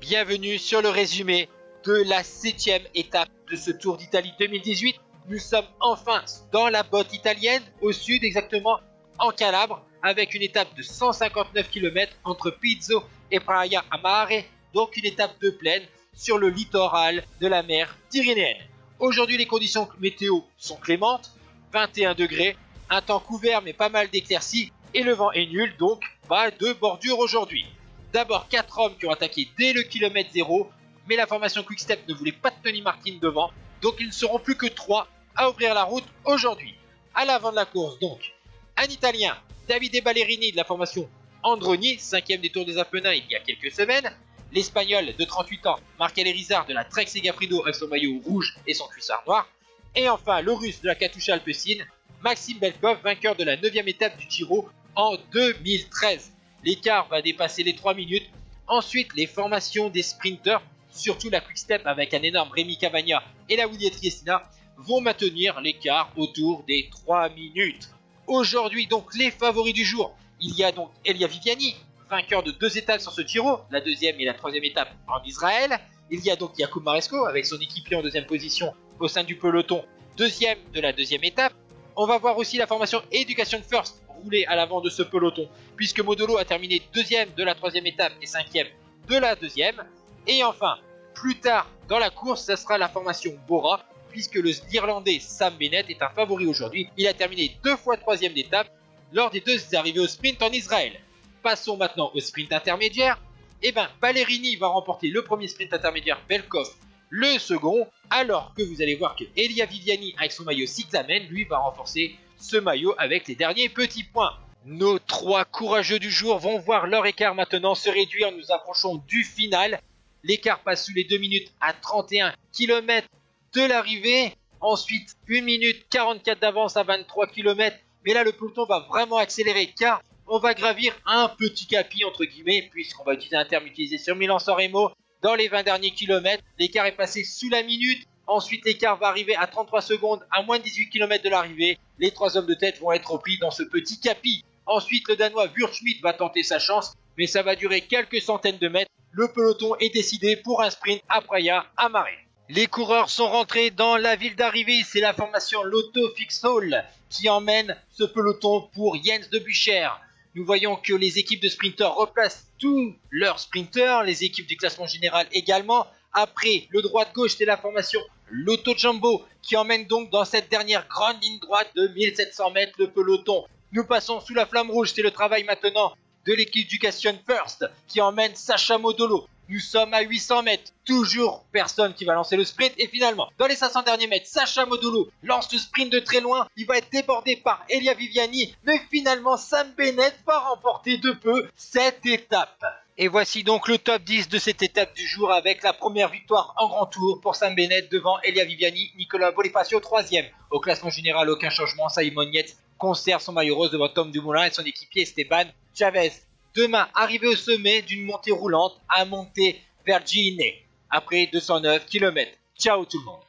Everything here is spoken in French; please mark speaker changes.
Speaker 1: bienvenue sur le résumé de la 7e étape de ce Tour d'Italie 2018. Nous sommes enfin dans la botte italienne, au sud exactement, en Calabre, avec une étape de 159 km entre Pizzo et Praia a Mare, donc une étape de plaine sur le littoral de la mer Tyrrhénienne. Aujourd'hui, les conditions météo sont clémentes, 21 degrés, un temps couvert mais pas mal d'éclaircies, et le vent est nul, donc pas de bordure aujourd'hui. D'abord 4 hommes qui ont attaqué dès le kilomètre 0, mais la formation Quick-Step ne voulait pas de Tony Martin devant, donc ils ne seront plus que 3 à ouvrir la route aujourd'hui. À l'avant de la course donc, un Italien, Davide Ballerini de la formation Androni, 5e des Tours des Apennins il y a quelques semaines, l'Espagnol de 38 ans, Marc Alerizard de la Trek Segafredo avec son maillot rouge et son cuissard noir, et enfin le Russe de la Katusha Alpecin, Maxime Belkov, vainqueur de la 9e étape du Giro en 2013. L'écart va dépasser les 3 minutes. Ensuite, les formations des sprinters, surtout la Quick-Step avec un énorme Rémi Cavagna et la Williet Triestina, vont maintenir l'écart autour des 3 minutes. Aujourd'hui, donc, les favoris du jour, il y a donc Elia Viviani, vainqueur de 2 étapes sur ce Giro, la 2e et la 3e étape en Israël. Il y a donc Jakub Maresco avec son équipier en 2e position au sein du peloton, 2e de la 2e étape. On va voir aussi la formation Education First rouler à l'avant de ce peloton, puisque Modolo a terminé 2e de la 3e étape et 5e de la 2e. Et enfin, plus tard dans la course, ce sera la formation Bora, puisque l'Irlandais Sam Bennett est un favori aujourd'hui. Il a terminé 2 fois 3e d'étape lors des 2 arrivées au sprint en Israël. Passons maintenant au sprint intermédiaire. Ballerini va remporter le premier sprint intermédiaire, Belkov le second, alors que vous allez voir que Elia Viviani avec son maillot cyclamen, lui, va renforcer ce maillot avec les derniers petits points. Nos 3 courageux du jour vont voir leur écart maintenant se réduire, nous approchons du final. L'écart passe sous les 2 minutes à 31 km de l'arrivée. Ensuite, 1 minute 44 d'avance à 23 km. Mais là, le peloton va vraiment accélérer car on va gravir un petit capi entre guillemets, puisqu'on va utiliser un terme utilisé sur Milan-San Remo. Dans les 20 derniers kilomètres, l'écart est passé sous la minute. Ensuite, l'écart va arriver à 33 secondes à moins de 18 km de l'arrivée. Les 3 hommes de tête vont être repris dans ce petit capi. Ensuite, le Danois Wurtschmidt va tenter sa chance, mais ça va durer quelques centaines de mètres. Le peloton est décidé pour un sprint à Praia a Mare. Les coureurs sont rentrés dans la ville d'arrivée. C'est la formation Lotto Fixol qui emmène ce peloton pour Jens de Bucher. Nous voyons que les équipes de sprinteurs replacent tous leurs sprinteurs, les équipes du classement général également. Après, le droite-gauche, c'est la formation Lotto Jumbo qui emmène donc dans cette dernière grande ligne droite de 1700 mètres le peloton. Nous passons sous la flamme rouge, c'est le travail maintenant de l'équipe Education First qui emmène Sacha Modolo. Nous sommes à 800 mètres, toujours personne qui va lancer le sprint. Et finalement, dans les 500 derniers mètres, Sacha Modolo lance le sprint de très loin. Il va être débordé par Elia Viviani. Mais finalement, Sam Bennett va remporter de peu cette étape. Et voici donc le top 10 de cette étape du jour avec la première victoire en grand tour pour Sam Bennett devant Elia Viviani. Nicolas Bonifacio 3e. Au classement général, aucun changement. Simon Yates conserve son maillot rose devant Tom Dumoulin et son équipier Esteban Chavez. Demain, arrivé au sommet d'une montée roulante à Monte Vergine, après 209 km. Ciao tout le monde.